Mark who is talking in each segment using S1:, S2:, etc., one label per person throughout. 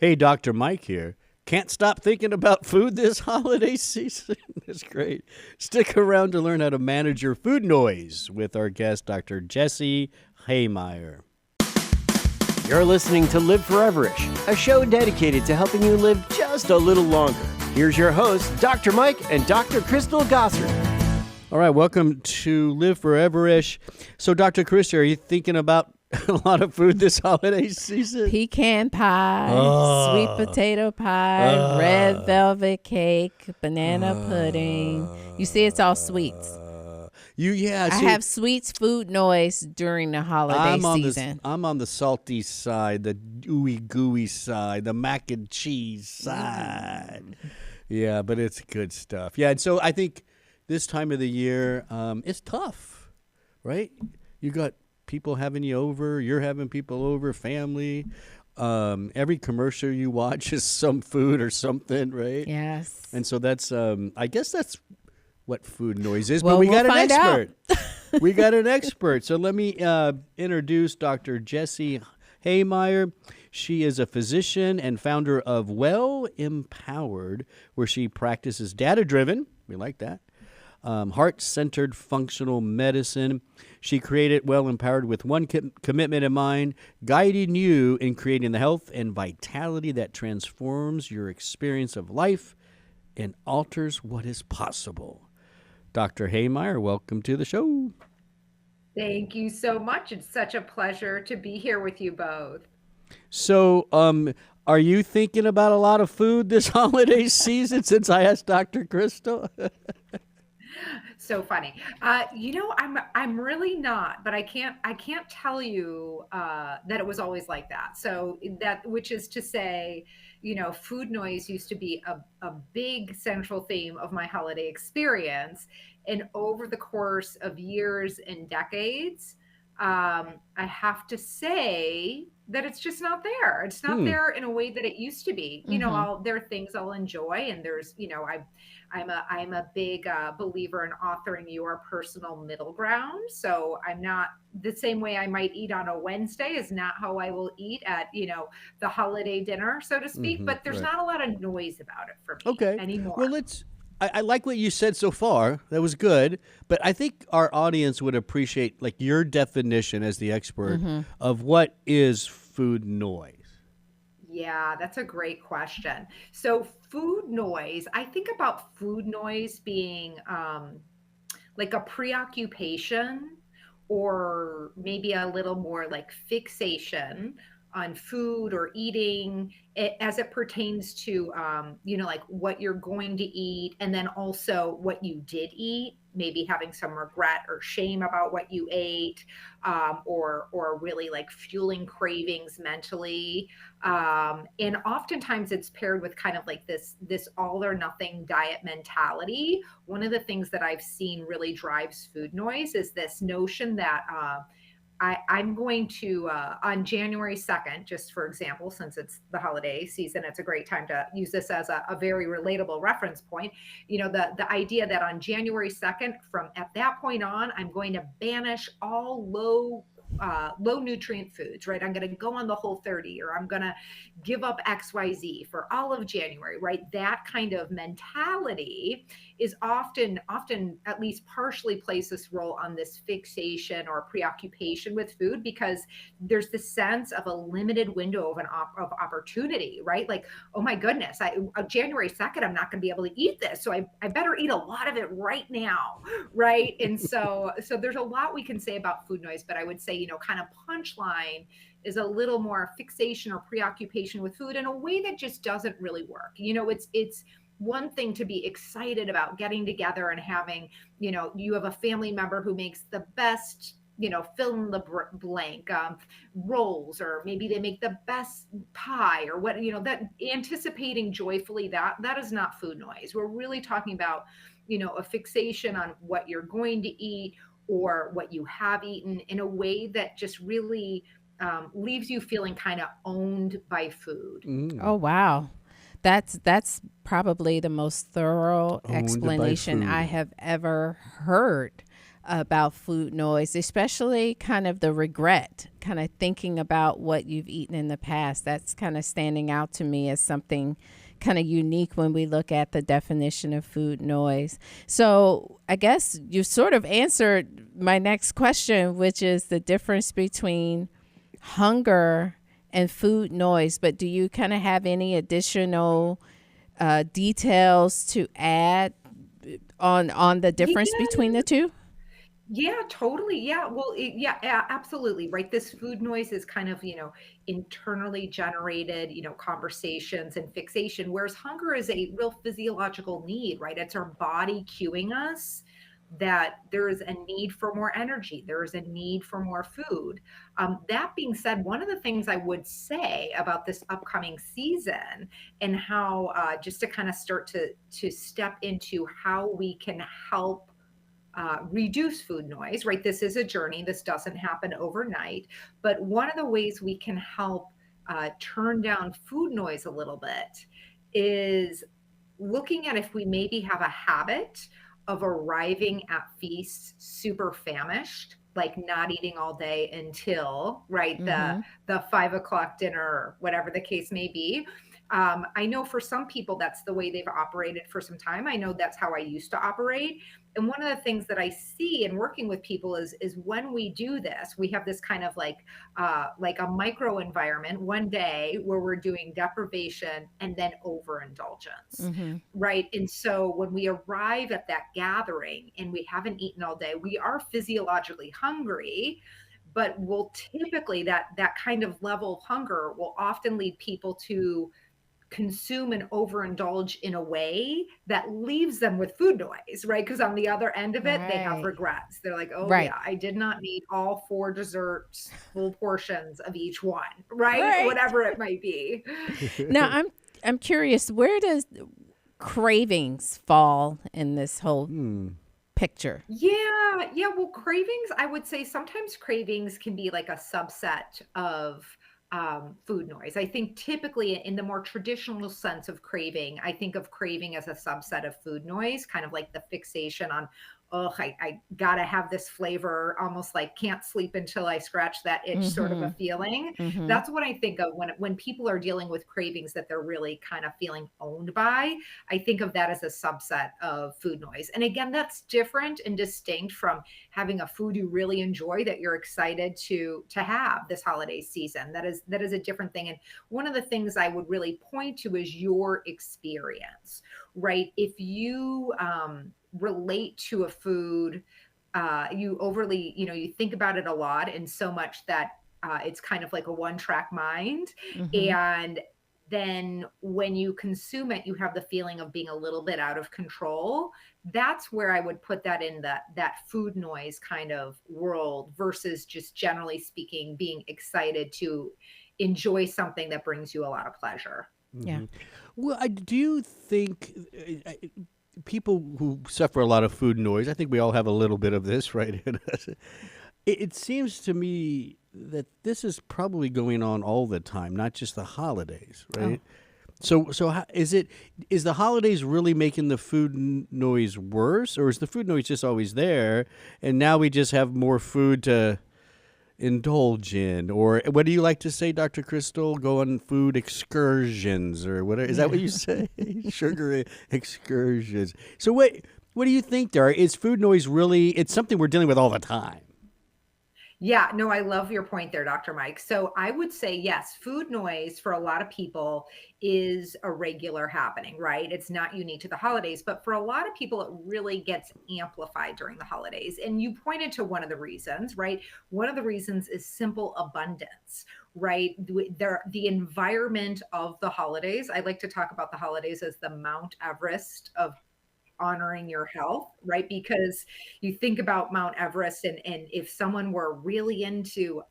S1: Hey, Dr. Mike here. Can't stop thinking about food this holiday season. That's great. Stick around to learn how to manage your food noise with our guest, Dr. Jessie Hehmeyer.
S2: You're listening to Live Foreverish, a show dedicated to helping you live just a little longer. Here's your hosts, Dr. Mike and Dr. Crystal Gossard.
S1: All right, welcome to Live Foreverish. So, Dr. Chris, are you thinking about a lot of food this holiday season?
S3: Pecan pie, sweet potato pie, red velvet cake, banana pudding. You see, it's all sweets. I have sweets food noise during the holiday season.
S1: I'm on the salty side, the ooey gooey side, the mac and cheese side. Yeah, but it's good stuff. Yeah, and so I think this time of the year, it's tough, right? You got people having you over, you're having people over, family. Every commercial you watch is some food or something, right?
S3: Yes.
S1: And so that's, I guess that's what food noise is.
S3: Well,
S1: but we
S3: we'll
S1: got an
S3: find
S1: expert.
S3: out.
S1: We got an expert. So let me introduce Dr. Jessie Hehmeyer. She is a physician and founder of Well Empowered, where she practices data-driven. We like that. Heart-centered functional medicine. She created Well Empowered with one commitment in mind, guiding you in creating the health and vitality that transforms your experience of life and alters what is possible. Dr. Hehmeyer, welcome to the show.
S4: Thank you so much. It's such a pleasure to be here with you both.
S1: So, are you thinking about a lot of food this holiday season since I asked Dr. Crystal?
S4: So funny. I'm really not, but I can't tell you that it was always like that. So which is to say, food noise used to be a big central theme of my holiday experience. And over the course of years and decades, I have to say that it's just not there. It's not there in a way that it used to be. There are things I'll enjoy, and there's, I'm a big believer in authoring your personal middle ground. So I'm not the same way I might eat on a Wednesday is not how I will eat at, the holiday dinner, so to speak. But there's not a lot of noise about it for me anymore.
S1: Well, I like what you said so far. That was good. But I think our audience would appreciate like your definition as the expert of what is food noise.
S4: Yeah, that's a great question. So food noise, I think about food noise being like a preoccupation or maybe a little more like fixation on food or eating as it pertains to, like what you're going to eat, and then also what you did eat, maybe having some regret or shame about what you ate, or really like fueling cravings mentally. And oftentimes it's paired with kind of like this all or nothing diet mentality. One of the things that I've seen really drives food noise is this notion that, I'm going to, on January 2nd, just for example, since it's the holiday season, it's a great time to use this as a very relatable reference point. The idea that on January 2nd, from at that point on, I'm going to banish all low nutrient foods, right? I'm going to go on the Whole30, or I'm going to give up XYZ for all of January, right? That kind of mentality is often at least partially plays this role on this fixation or preoccupation with food, because there's this sense of a limited window of opportunity, right? Like, oh my goodness, January 2nd, I'm not going to be able to eat this. So I better eat a lot of it right now, right? And so there's a lot we can say about food noise, but I would say, kind of punchline is a little more fixation or preoccupation with food in a way that just doesn't really work. It's one thing to be excited about getting together and having, you have a family member who makes the best, fill in the blank rolls, or maybe they make the best pie, or what, that anticipating joyfully, that is not food noise. We're really talking about, a fixation on what you're going to eat or what you have eaten in a way that just really leaves you feeling kind of owned by food.
S3: Oh, wow. That's probably the most thorough explanation I have ever heard about food noise, especially kind of the regret, kind of thinking about what you've eaten in the past. That's kind of standing out to me as something kind of unique when we look at the definition of food noise. So I guess you sort of answered my next question, which is the difference between hunger and food noise. But do you kind of have any additional details to add on the difference between the two?
S4: Yeah, totally. Yeah. Well, yeah, absolutely. Right. This food noise is kind of, internally generated, conversations and fixation, whereas hunger is a real physiological need, right? It's our body cueing us that there is a need for more energy. There is a need for more food. That being said, one of the things I would say about this upcoming season and how just to kind of start to step into how we can help reduce food noise, right? This is a journey. This doesn't happen overnight. But one of the ways we can help turn down food noise a little bit is looking at if we maybe have a habit of arriving at feasts super famished, like not eating all day until, right, the 5 o'clock dinner, or whatever the case may be. I know for some people that's the way they've operated for some time. I know that's how I used to operate. And one of the things that I see in working with people is when we do this, we have this kind of like a micro environment one day where we're doing deprivation and then overindulgence, right? And so when we arrive at that gathering and we haven't eaten all day, we are physiologically hungry, but we'll typically that kind of level of hunger will often lead people to consume and overindulge in a way that leaves them with food noise, right? Because on the other end of it, they have regrets. They're like, oh yeah, I did not need all 4 desserts, full portions of each one, right? Whatever it might be.
S3: Now, I'm curious, where does cravings fall in this whole picture?
S4: Yeah. Well, cravings, I would say sometimes cravings can be like a subset of food noise. I think typically in the more traditional sense of craving, I think of craving as a subset of food noise, kind of like the fixation on, oh, I gotta have this flavor, almost like can't sleep until I scratch that itch sort of a feeling. That's what I think of when people are dealing with cravings that they're really kind of feeling owned by. I think of that as a subset of food noise. And again, that's different and distinct from having a food you really enjoy that you're excited to have this holiday season. That is a different thing. And one of the things I would really point to is your experience, right? If you relate to a food, you overly, you think about it a lot, and so much that it's kind of like a one-track mind. And then when you consume it, you have the feeling of being a little bit out of control. That's where I would put that in that food noise kind of world versus just generally speaking, being excited to enjoy something that brings you a lot of pleasure.
S3: Yeah.
S1: Well, do you think people who suffer a lot of food noise, I think we all have a little bit of this, right? It seems to me that this is probably going on all the time, not just the holidays, right? So how, is the holidays really making the food noise worse, or is the food noise just always there, and now we just have more food to indulge in? Or what do you like to say, Dr. Crystal? Go on food excursions, or whatever. Is that what you say? Sugar excursions. So what do you think there? Is food noise really, it's something we're dealing with all the time?
S4: Yeah, no, I love your point there, Dr. Mike. So I would say, yes, food noise for a lot of people is a regular happening, right? It's not unique to the holidays, but for a lot of people, it really gets amplified during the holidays. And you pointed to one of the reasons, right? One of the reasons is simple abundance, right? The environment of the holidays. I like to talk about the holidays as the Mount Everest of honoring your health, right? Because you think about Mount Everest, and if someone were really into,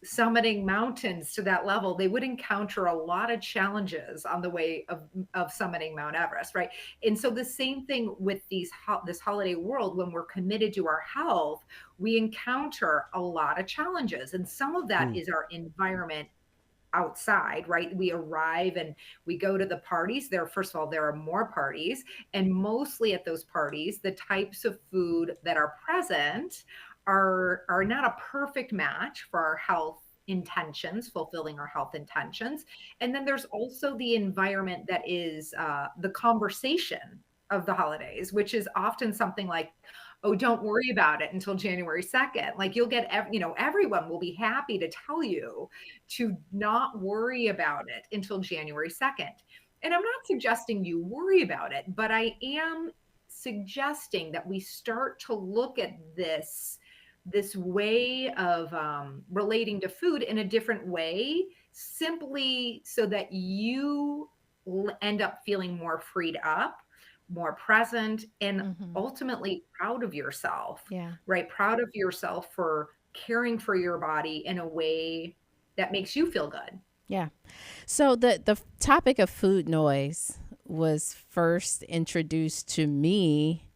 S4: summiting mountains to that level, they would encounter a lot of challenges on the way of summiting Mount Everest, right? And so the same thing with this holiday world, when we're committed to our health, we encounter a lot of challenges. And some of that is our environment outside, right? We arrive and we go to the parties. First of all, there are more parties, and mostly at those parties, the types of food that are present are not a perfect match for our health intentions, fulfilling our health intentions. And then there's also the environment that is the conversation of the holidays, which is often something like, oh, don't worry about it until January 2nd. Like you'll get, everyone will be happy to tell you to not worry about it until January 2nd. And I'm not suggesting you worry about it, but I am suggesting that we start to look at this way of relating to food in a different way, simply so that you end up feeling more freed up, more present, and ultimately proud of yourself.
S3: Yeah.
S4: Right? Proud of yourself for caring for your body in a way that makes you feel good.
S3: Yeah. So the topic of food noise was first introduced to me,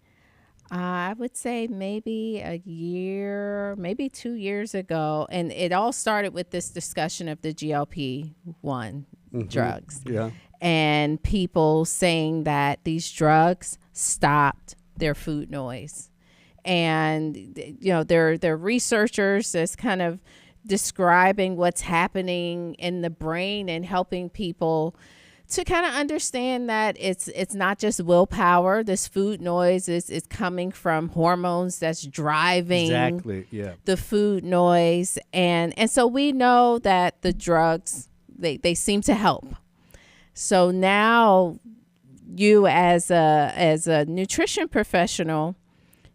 S3: I would say maybe a year, maybe 2 years ago. And it all started with this discussion of the GLP-1 drugs.
S1: Yeah.
S3: And people saying that these drugs stopped their food noise. And, they're researchers that's kind of describing what's happening in the brain and helping people to kind of understand that it's not just willpower. This food noise is coming from hormones that's driving the food noise. And so we know that the drugs, they seem to help. So now you as a nutrition professional,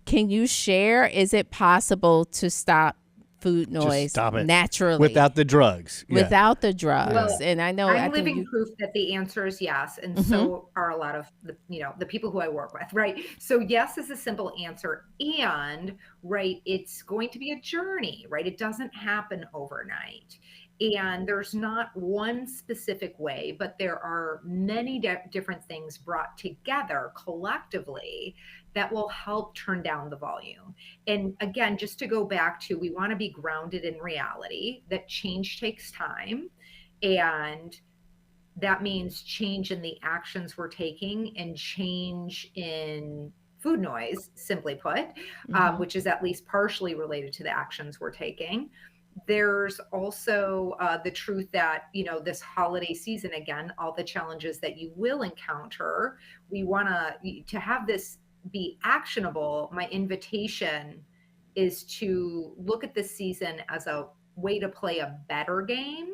S3: can you share, is it possible to stop food noise naturally
S1: without the drugs?
S3: Without the drugs.
S4: Well,
S3: and I know
S4: I'm living proof that the answer is yes, and so are a lot of the people who I work with, right? So yes is a simple answer, and right, it's going to be a journey, right? It doesn't happen overnight. And there's not one specific way, but there are many different things brought together collectively that will help turn down the volume. And again, just to go back to, we want to be grounded in reality, that change takes time. And that means change in the actions we're taking and change in food noise, simply put, which is at least partially related to the actions we're taking. There's also the truth that, this holiday season, again, all the challenges that you will encounter, we want to have this be actionable. My invitation is to look at this season as a way to play a better game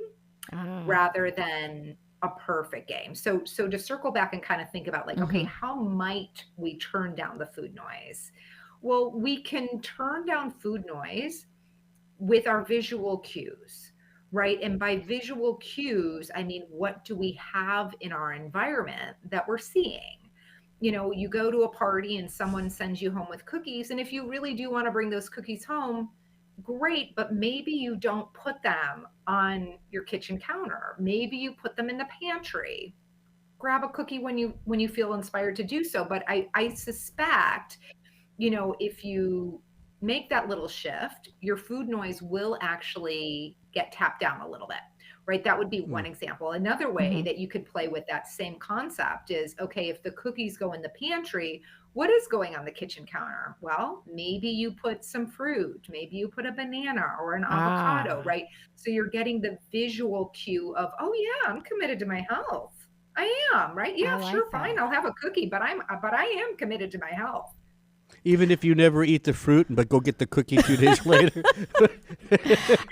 S4: rather than a perfect game. So to circle back and kind of think about like, okay, how might we turn down the food noise? Well, we can turn down food noise with our visual cues, right? And by visual cues, I mean, what do we have in our environment that we're seeing? You go to a party and someone sends you home with cookies. And if you really do want to bring those cookies home, great, but maybe you don't put them on your kitchen counter. Maybe you put them in the pantry. Grab a cookie when you feel inspired to do so. But I suspect, if you make that little shift, your food noise will actually get tapped down a little bit, right? That would be one example. Another way that you could play with that same concept is, okay, if the cookies go in the pantry, what is going on the kitchen counter? Well, maybe you put some fruit, maybe you put a banana or an avocado, right? So you're getting the visual cue of, oh yeah, I'm committed to my health. I am, right? Yeah, sure, fine. I'll have a cookie, but I am committed to my health.
S1: Even if you never eat the fruit, but go get the cookie 2 days later.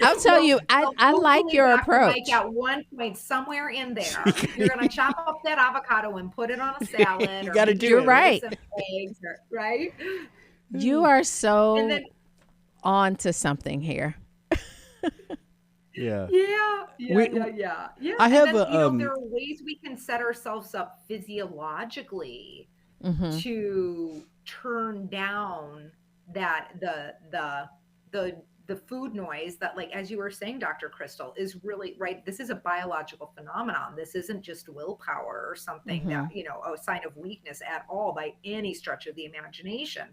S3: I'll tell you, I like your approach.
S4: Like at one point, somewhere in there, you're going to chop up that avocado and put it on a salad.
S1: You got to do
S3: You're
S1: it.
S3: Right.
S4: Some eggs, right?
S3: You are so on to something here.
S1: Yeah.
S4: Yeah.
S1: I have
S4: there are ways we can set ourselves up physiologically to turn down that the the food noise that, like, as you were saying, Dr. Crystal, is really right. This is a biological phenomenon. This isn't just willpower or something that, a sign of weakness at all by any stretch of the imagination.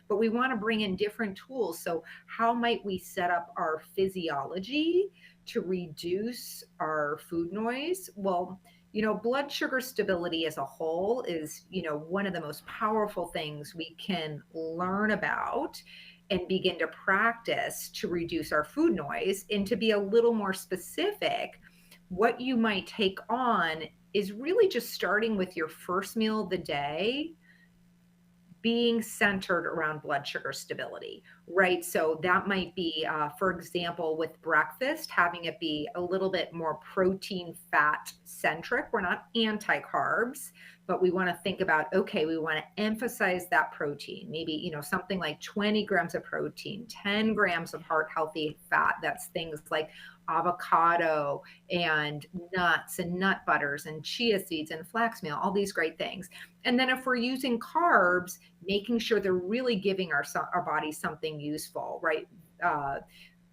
S4: But we want to bring in different tools. So how might we set up our physiology to reduce our food noise? Well, blood sugar stability as a whole is, one of the most powerful things we can learn about and begin to practice to reduce our food noise. And to be a little more specific, what you might take on is really just starting with your first meal of the day being centered around blood sugar stability, right? So that might be, for example, with breakfast, having it be a little bit more protein fat centric. We're not anti-carbs, but we want to think about, okay, we want to emphasize that protein, maybe, something like 20 grams of protein, 10 grams of heart healthy fat. That's things like avocado and nuts and nut butters and chia seeds and flax meal, all these great things. And then if we're using carbs, making sure they're really giving our body something useful, right?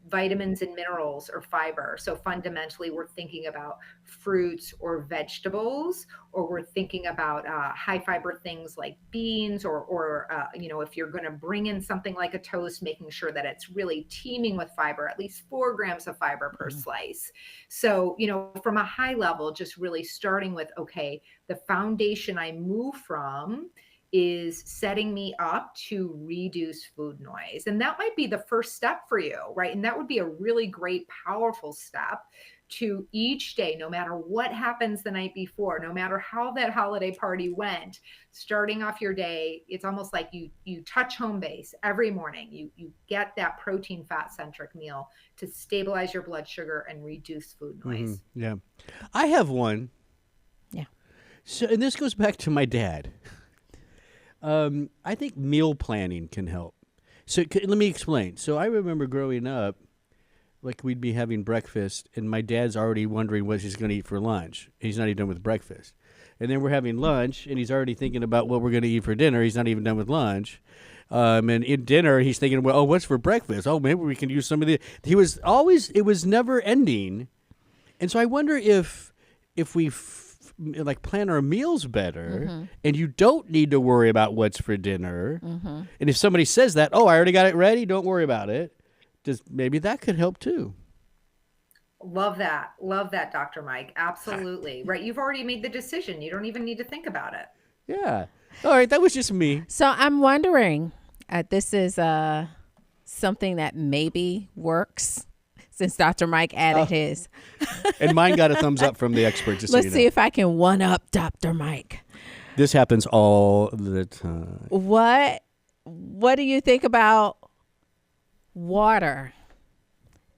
S4: Vitamins and minerals or fiber. So fundamentally, we're thinking about fruits or vegetables, or we're thinking about high fiber things like beans, or if you're going to bring in something like a toast, making sure that it's really teeming with fiber, at least 4 grams of fiber per slice. So, from a high level, just really starting with, okay, the foundation I move from is setting me up to reduce food noise. And that might be the first step for you, right? And that would be a really great, powerful step to each day, no matter what happens the night before, no matter how that holiday party went, starting off your day, it's almost like you touch home base every morning. You get that protein fat centric meal to stabilize your blood sugar and reduce food noise.
S1: Mm-hmm. Yeah. I have one.
S3: Yeah.
S1: So, and this goes back to my dad. I think meal planning can help. So let me explain. So I remember growing up, like we'd be having breakfast, and my dad's already wondering what he's going to eat for lunch. He's not even done with breakfast. And then we're having lunch, and he's already thinking about what we're going to eat for dinner. He's not even done with lunch. And in dinner, he's thinking, well, what's for breakfast? Oh, maybe we can use some of the... It was never ending. And so I wonder if we... like plan our meals better, and you don't need to worry about what's for dinner. And if somebody says that, oh, I already got it ready, don't worry about it, maybe that could help too.
S4: Love that, Dr. Mike. Absolutely. Right, you've already made the decision. You don't even need to think about it.
S1: Yeah. All right, that was just me.
S3: So I'm wondering, this is something that maybe works, since Dr. Mike added his.
S1: And mine got a thumbs up from the expert.
S3: Let's see if I can one up Dr. Mike.
S1: This happens all the time.
S3: What do you think about water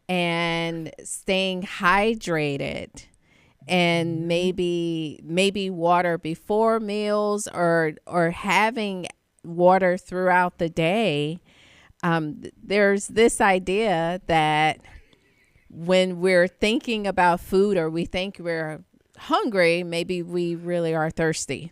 S3: and staying hydrated, and maybe water before meals, or having water throughout the day? There's this idea that when we're thinking about food, or we think we're hungry, maybe we really are thirsty.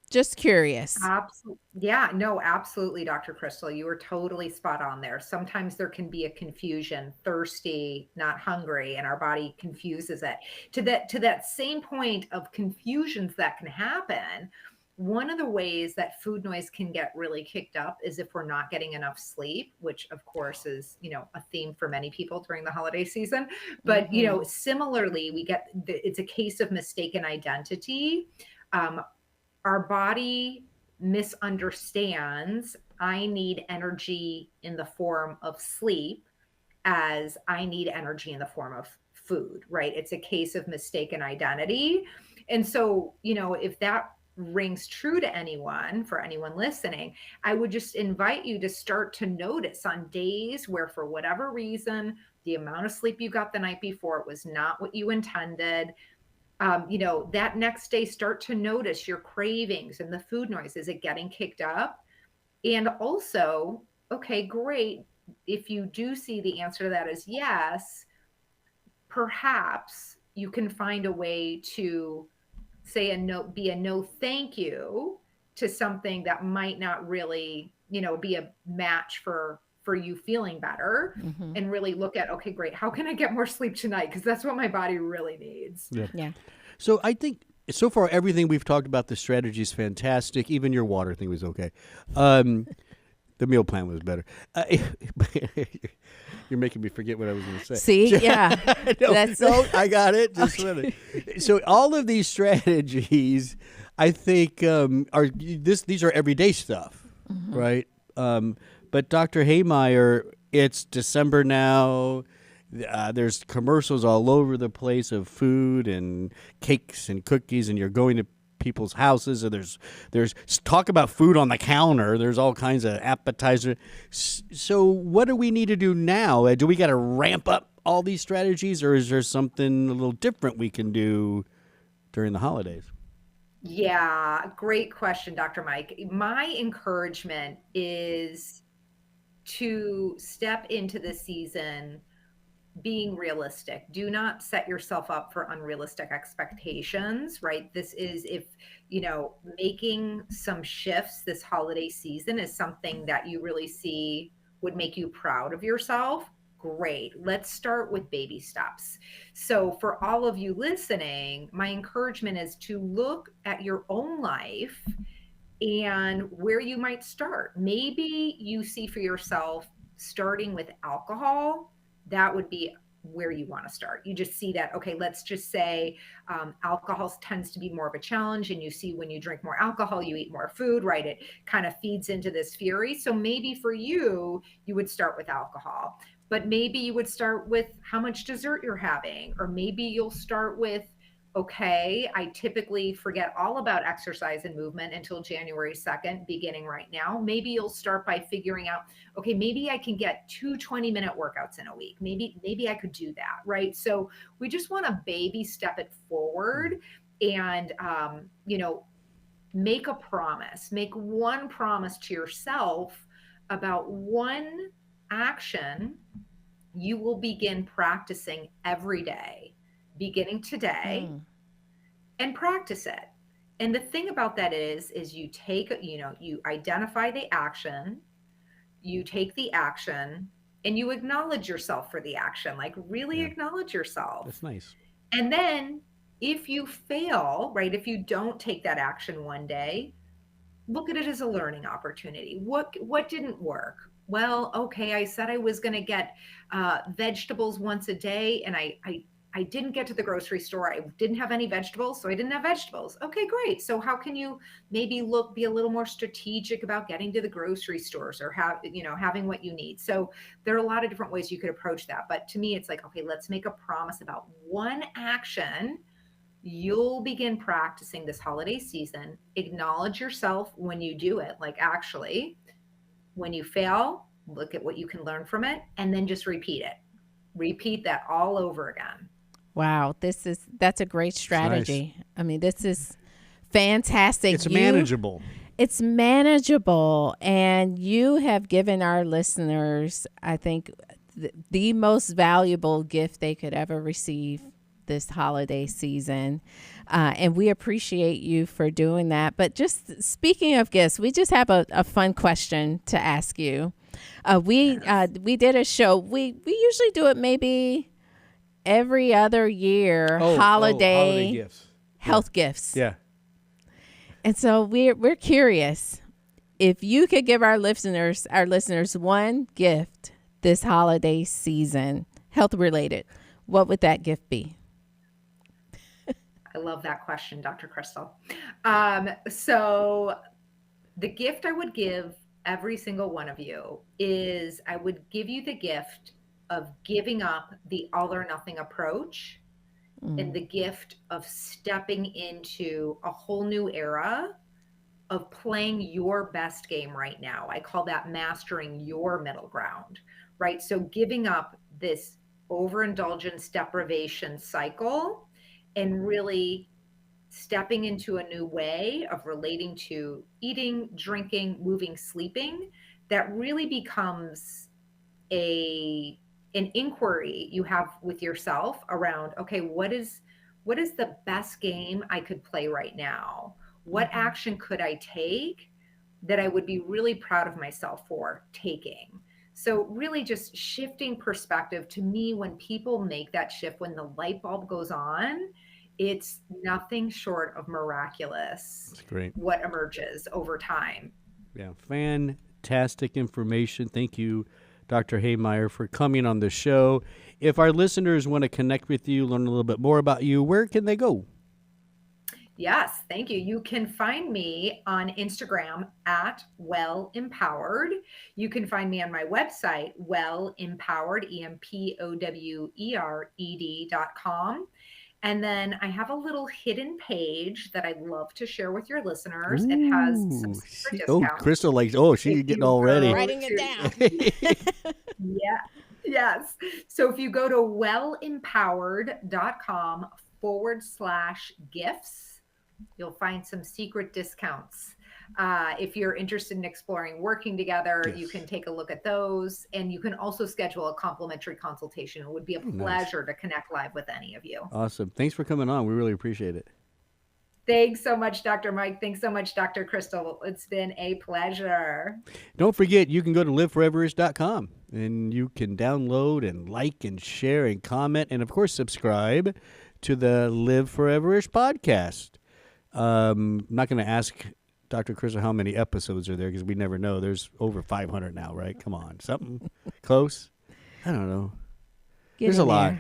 S3: Just curious.
S4: Absolutely. Yeah, no, absolutely, Dr. Crystal. You were totally spot on there. Sometimes there can be a confusion, thirsty, not hungry, and our body confuses it. To that same point of confusions that can happen, one of the ways that food noise can get really kicked up is if we're not getting enough sleep, which of course is, a theme for many people during the holiday season. But, similarly, it's a case of mistaken identity. Our body misunderstands I need energy in the form of sleep as I need energy in the form of food, right? It's a case of mistaken identity. And so, if that rings true to anyone, for anyone listening, I would just invite you to start to notice on days where, for whatever reason, the amount of sleep you got the night before was not what you intended. That next day, start to notice your cravings and the food noise. Is it getting kicked up? And also, okay, great. If you do see the answer to that is yes, perhaps you can find a way to say be a no thank you to something that might not really, be a match for for you feeling better, and really look at, okay, great, how can I get more sleep tonight? Because that's what my body really needs.
S3: Yeah.
S1: So I think so far everything we've talked about, the strategy is fantastic. Even your water thing was okay. The meal plan was better. You're making me forget what I was going to say.
S3: See, yeah,
S1: no, I got it. Just so all of these strategies, I think, these are everyday stuff, right? But Dr. Hehmeyer, it's December now. There's commercials all over the place of food and cakes and cookies, and you're going to people's houses, and there's talk about food on the counter. There's all kinds of appetizers. So what do we need to do now? Do we got to ramp up all these strategies, or is there something a little different we can do during the holidays?
S4: Yeah, great question, Dr. Mike. My encouragement is to step into the season being realistic. Do not set yourself up for unrealistic expectations, right? This is, if, making some shifts this holiday season is something that you really see would make you proud of yourself. Great. Let's start with baby steps. So for all of you listening, my encouragement is to look at your own life and where you might start. Maybe you see for yourself starting with alcohol. That would be where you want to start. You just see that, okay, let's just say alcohol tends to be more of a challenge, and you see when you drink more alcohol, you eat more food, right? It kind of feeds into this fury. So maybe for you, you would start with alcohol, but maybe you would start with how much dessert you're having, or maybe you'll start with, okay, I typically forget all about exercise and movement until January 2nd, beginning right now. Maybe you'll start by figuring out, okay, maybe I can get 2 20-minute workouts in a week. Maybe I could do that, right? So we just want to baby step it forward and, make a promise. Make one promise to yourself about one action you will begin practicing every day, beginning today, and practice it. And the thing about that is you take, you identify the action, you take the action, and you acknowledge yourself for the action, like really acknowledge yourself.
S1: That's nice.
S4: And then if you fail, right, if you don't take that action one day, look at it as a learning opportunity. What didn't work? Well, okay, I said I was going to get vegetables once a day, and I didn't get to the grocery store. I didn't have any vegetables, so I didn't have vegetables. Okay, great. So how can you maybe be a little more strategic about getting to the grocery stores, or having what you need? So there are a lot of different ways you could approach that. But to me, it's like, okay, let's make a promise about one action you'll begin practicing this holiday season. Acknowledge yourself when you do it. Like, actually, when you fail, look at what you can learn from it, and then just repeat it. Repeat that all over again.
S3: Wow, that's a great strategy. Nice. I mean, this is fantastic.
S1: It's manageable.
S3: It's manageable, and you have given our listeners, I think, the most valuable gift they could ever receive this holiday season. And we appreciate you for doing that. But just speaking of gifts, we just have a fun question to ask you. We did a show. We usually do it maybe every other year. Holiday
S1: gifts,
S3: health gifts.
S1: Yeah.
S3: And so we're curious, if you could give our listeners one gift this holiday season, health related, what would that gift be?
S4: I love that question, Dr. Crystal. So the gift I would give every single one of you is, I would give you the gift of giving up the all or nothing approach, and the gift of stepping into a whole new era of playing your best game right now. I call that mastering your middle ground, right? So giving up this overindulgence deprivation cycle and really stepping into a new way of relating to eating, drinking, moving, sleeping, that really becomes an inquiry you have with yourself around, okay, what is the best game I could play right now? What action could I take that I would be really proud of myself for taking? So really just shifting perspective. To me, when people make that shift, when the light bulb goes on, it's nothing short of miraculous.
S1: That's great.
S4: What emerges over time.
S1: Yeah, fantastic information. Thank you, Dr. Hehmeyer, for coming on the show. If our listeners want to connect with you, learn a little bit more about you, where can they go?
S4: Yes, thank you. You can find me on Instagram at WellEmpowered. You can find me on my website, WellEmpowered, EMPOWERED.com. And then I have a little hidden page that I'd love to share with your listeners. It has some secret discounts.
S1: Crystal likes, she's getting all ready.
S3: Writing it down.
S4: Yeah. Yes. So if you go to wellempowered.com/gifts, you'll find some secret discounts. If you're interested in exploring working together, you can take a look at those. And you can also schedule a complimentary consultation. It would be a pleasure to connect live with any of you.
S1: Awesome. Thanks for coming on. We really appreciate it.
S4: Thanks so much, Dr. Mike. Thanks so much, Dr. Crystal. It's been a pleasure.
S1: Don't forget, you can go to liveforeverish.com and you can download and like and share and comment and, of course, subscribe to the Live Foreverish podcast. I'm not going to ask Dr. Crystal how many episodes are there because we never know. There's over 500 now, right? Come on. Something close? I don't know. There's a lot.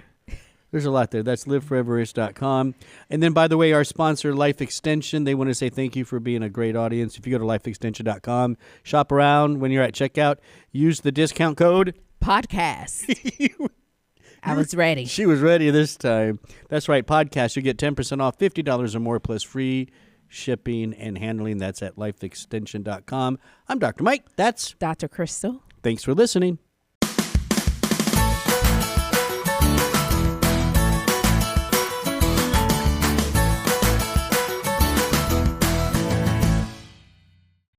S1: There's a lot there. That's liveforeverish.com. And then, by the way, our sponsor, Life Extension, they want to say thank you for being a great audience. If you go to lifeextension.com, shop around. When you're at checkout, use the discount code
S3: podcast. I was ready.
S1: She was ready this time. That's right, podcast. You get 10% off, $50 or more, plus free shipping and handling. That's at lifeextension.com. I'm Dr. Mike. That's
S3: Dr. Crystal.
S1: Thanks for listening.